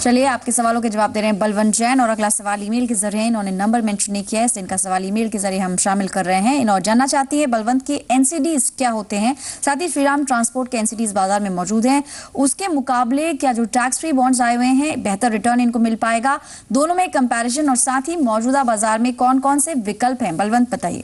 चलिए, आपके सवालों के जवाब दे रहे हैं बलवंत जैन, और अगला सवाल ईमेल के जरिए, इन्होंने नंबर मेंशन नहीं किया है, इनका सवाल ईमेल के जरिए हम शामिल कर रहे हैं। इन्होंने जानना चाहती है बलवंत की एनसीडीज क्या होते हैं, साथ ही श्रीराम ट्रांसपोर्ट के एनसीडीज बाजार में मौजूद हैं, उसके मुकाबले क्या जो टैक्स फ्री बॉन्ड्स आए हुए हैं बेहतर रिटर्न इनको मिल पाएगा, दोनों में कंपैरिजन, और साथ ही मौजूदा बाजार में कौन कौन से विकल्प हैं। बलवंत बताइए।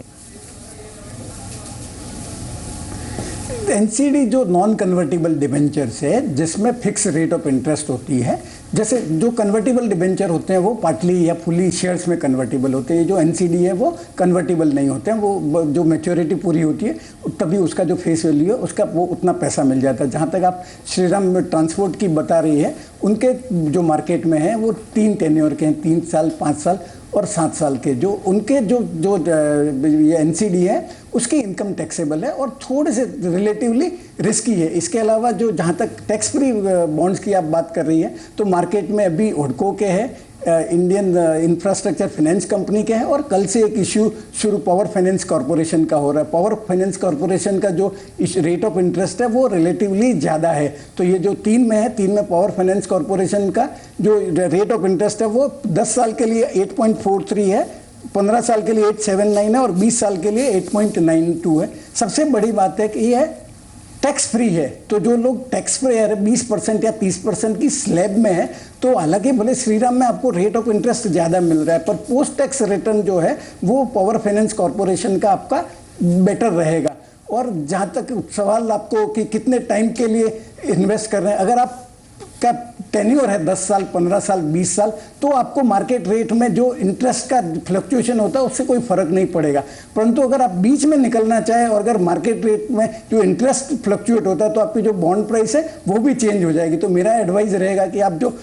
एनसीडी जो नॉन कन्वर्टेबल डिबेंचर्स है जिसमें फिक्स रेट ऑफ इंटरेस्ट होती है, जैसे जो कन्वर्टेबल डिबेंचर होते हैं वो पार्टली या फुली शेयर्स में कन्वर्टेबल होते हैं, जो एनसीडी है वो कन्वर्टेबल नहीं होते हैं, वो जो मैच्योरिटी पूरी होती है तभी उसका जो फेस वैल्यू है उसका वो उतना पैसा मिल जाता है। जहाँ तक आप श्रीराम ट्रांसपोर्ट की बता रही है, उनके जो मार्केट में है वो 3 टेन्योर के हैं, 3 साल, 5 साल और 7 साल के। जो उनके जो ये एनसीडी है उसकी इनकम टैक्सेबल है और थोड़े से रिलेटिवली रिस्की है। इसके अलावा जो जहाँ तक टैक्स फ्री बॉन्ड्स की आप बात कर रही है, तो मार्केट में अभी ओडको के हैं, इंडियन इंफ्रास्ट्रक्चर फाइनेंस कंपनी के हैं, और कल से एक इश्यू शुरू पावर फाइनेंस कॉरपोरेशन का हो रहा है। पावर फाइनेंस कॉरपोरेशन का जो रेट ऑफ इंटरेस्ट है वो रिलेटिवली ज़्यादा है। तो ये जो 3 में है, 3 में पावर फाइनेंस कॉरपोरेशन का जो रेट ऑफ इंटरेस्ट है वो 10 साल के लिए 8.43 है, 15 साल के लिए 8.79 है और 20 साल के लिए 8.92 है। सबसे बड़ी बात है कि ये टैक्स फ्री है, तो जो लोग टैक्स फ्री है 20% या 30% की स्लैब में है, तो हालांकि भले श्रीराम में आपको रेट ऑफ इंटरेस्ट ज़्यादा मिल रहा है, पर पोस्ट टैक्स रिटर्न जो है वो पावर फाइनेंस कॉरपोरेशन का आपका बेटर रहेगा। और जहाँ तक सवाल आपको कि कितने टाइम के लिए इन्वेस्ट कर रहे हैं, अगर आप का टेन्योर है 10 साल, 15 साल, 20 साल, तो आपको मार्केट रेट में जो इंटरेस्ट का फ्लक्चुएशन होता है उससे कोई फर्क नहीं पड़ेगा। परंतु अगर आप बीच में निकलना चाहें और अगर मार्केट रेट में जो इंटरेस्ट फ्लक्चुएट होता है तो आपकी जो बॉन्ड प्राइस है वो भी चेंज हो जाएगी। तो मेरा एडवाइस रहेगा कि आप जो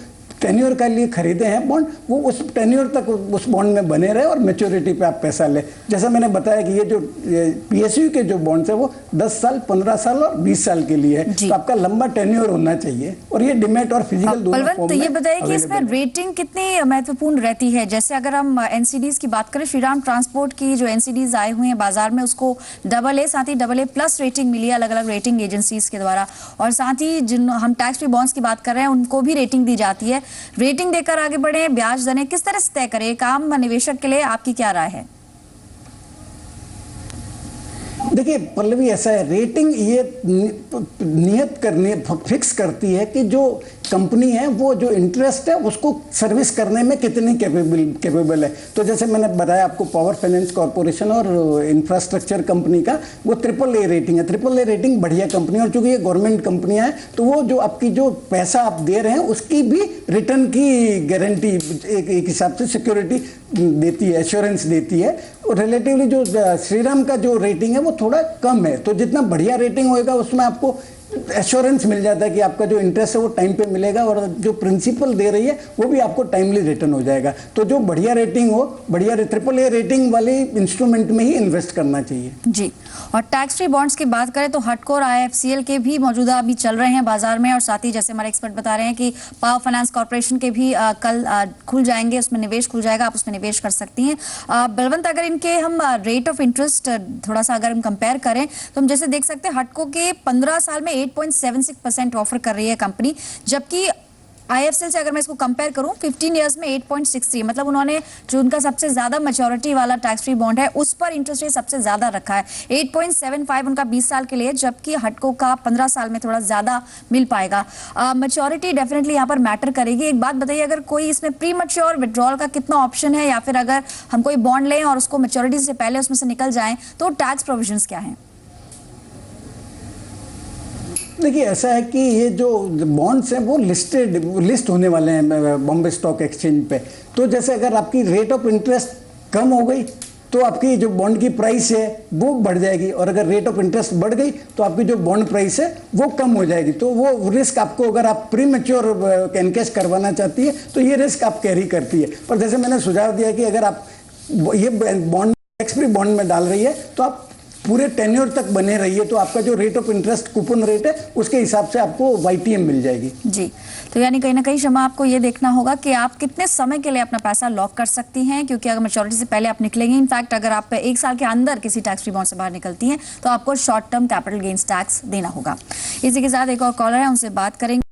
टेन्योर के लिए खरीदे हैं बॉन्ड, वो उस टेन्योर तक उस बॉन्ड में बने रहे और मैच्योरिटी पे आप पैसा ले। जैसा मैंने बताया कि ये जो पीएसयू के जो बॉन्ड्स है वो 10 साल, 15 साल और 20 साल के लिए है, तो आपका लंबा टेन्योर होना चाहिए, और ये डिमेट और फिजिकल दोनों फॉर्म में। ये बताइए कि इसमें रेटिंग कितनी महत्वपूर्ण रहती है। जैसे अगर हम एनसीडीज की बात करें, श्रीराम ट्रांसपोर्ट की जो एनसीडीज आए हुए हैं बाजार में, उसको AA साथ ही AA+ रेटिंग मिली है अलग अलग रेटिंग एजेंसीज के द्वारा, और साथ ही जिन हम टैक्स फ्री बॉन्ड्स की बात कर रहे हैं उनको भी रेटिंग दी जाती है। रेटिंग देकर आगे बढ़े, ब्याज दरें किस तरह से तय करें, काम निवेशक के लिए आपकी क्या राय है? देखिए पल्लवी, ऐसा है, रेटिंग ये नियत करनी फिक्स करती है कि जो कंपनी है वो जो इंटरेस्ट है उसको सर्विस करने में कितनी कैपेबल है। तो जैसे मैंने बताया आपको, पावर फाइनेंस कॉरपोरेशन और इंफ्रास्ट्रक्चर कंपनी का वो AAA रेटिंग है। AAA रेटिंग बढ़िया कंपनी, और चूंकि ये गवर्नमेंट कंपनियां हैं तो वो जो आपकी जो पैसा आप दे रहे हैं उसकी भी रिटर्न की गारंटी एक हिसाब से सिक्योरिटी देती है, एश्योरेंस देती है। और रिलेटिवली जो श्रीराम का जो रेटिंग है वो थोड़ा कम है, तो जितना बढ़िया रेटिंग होएगा उसमें आपको एश्योरेंस मिल जाता है कि आपका जो इंटरेस्ट है वो टाइम पे मिलेगा, और जो प्रिंसिपल दे रही है वो भी आपको टाइमली रिटर्न हो जाएगा। तो जो बढ़िया रेटिंग हो, बढ़िया AAA रेटिंग वाले इंस्ट्रूमेंट में ही इन्वेस्ट करना चाहिए जी। और टैक्स फ्री बॉन्ड्स की बात करें तो हटको और IFCL के भी मौजूदा अभी चल रहे हैं बाजार में, और साथ ही जैसे हमारे एक्सपर्ट बता रहे हैं कि पावर फाइनेंस कॉर्पोरेशन के भी कल खुल जाएंगे, उसमें निवेश खुल जाएगा, आप उसमें निवेश कर सकती हैं। बलवंत, अगर इनके हम रेट ऑफ इंटरेस्ट थोड़ा सा अगर हम कंपेयर करें तो हम जैसे देख सकते हैं हटको के 15 साल में 8.76% ऑफर कर रही है कंपनी, जबकि IFCL से अगर मैं इसको कंपेयर करूं 15 इयर्स में 8.63, मतलब उन्होंने जो उनका सबसे ज्यादा मैच्योरिटी वाला टैक्स फ्री बॉन्ड है उस पर इंटरेस्ट रेट सबसे ज्यादा रखा है। 8.75 उनका 20 साल के लिए, जबकि हटको का 15 साल में थोड़ा ज्यादा मिल पाएगा। मैच्योरिटी डेफिनेटली यहाँ पर मैटर करेगी। एक बात बताइए, अगर कोई इसमें प्री मैच्योर विड्रॉल का कितना ऑप्शन है, या फिर अगर हम कोई बॉन्ड लें और उसको मैच्योरिटी से पहले उसमें से निकल जाएं तो टैक्स प्रोविजंस क्या हैं? देखिए ऐसा है कि ये जो बॉन्ड्स हैं वो लिस्ट होने वाले हैं बॉम्बे स्टॉक एक्सचेंज पे। तो जैसे अगर आपकी रेट ऑफ इंटरेस्ट कम हो गई तो आपकी जो बॉन्ड की प्राइस है वो बढ़ जाएगी, और अगर रेट ऑफ इंटरेस्ट बढ़ गई तो आपकी जो बॉन्ड प्राइस है वो कम हो जाएगी। तो वो रिस्क आपको, अगर आप प्री मैच्योर एनकैश करवाना चाहती है तो ये रिस्क आप कैरी करती है। पर जैसे मैंने सुझाव दिया कि अगर आप ये बॉन्ड टैक्स फ्री बॉन्ड में डाल रही है तो आप पूरे टेन्योर तक बने रहिए, तो आपका जो rate of interest coupon rate है उसके हिसाब से आपको YTM मिल जाएगी जी। तो यानी कहीं ना कहीं शमा, आपको ये देखना होगा कि आप कितने समय के लिए अपना पैसा लॉक कर सकती हैं, क्योंकि अगर मैच्योरिटी से पहले आप निकलेंगे, इनफैक्ट अगर आप 1 साल के अंदर किसी टैक्स फ्री बॉन्ड से बाहर निकलती हैं तो आपको short term capital gains tax देना होगा। इसी के साथ एक और कॉलर है, उनसे बात करेंगे।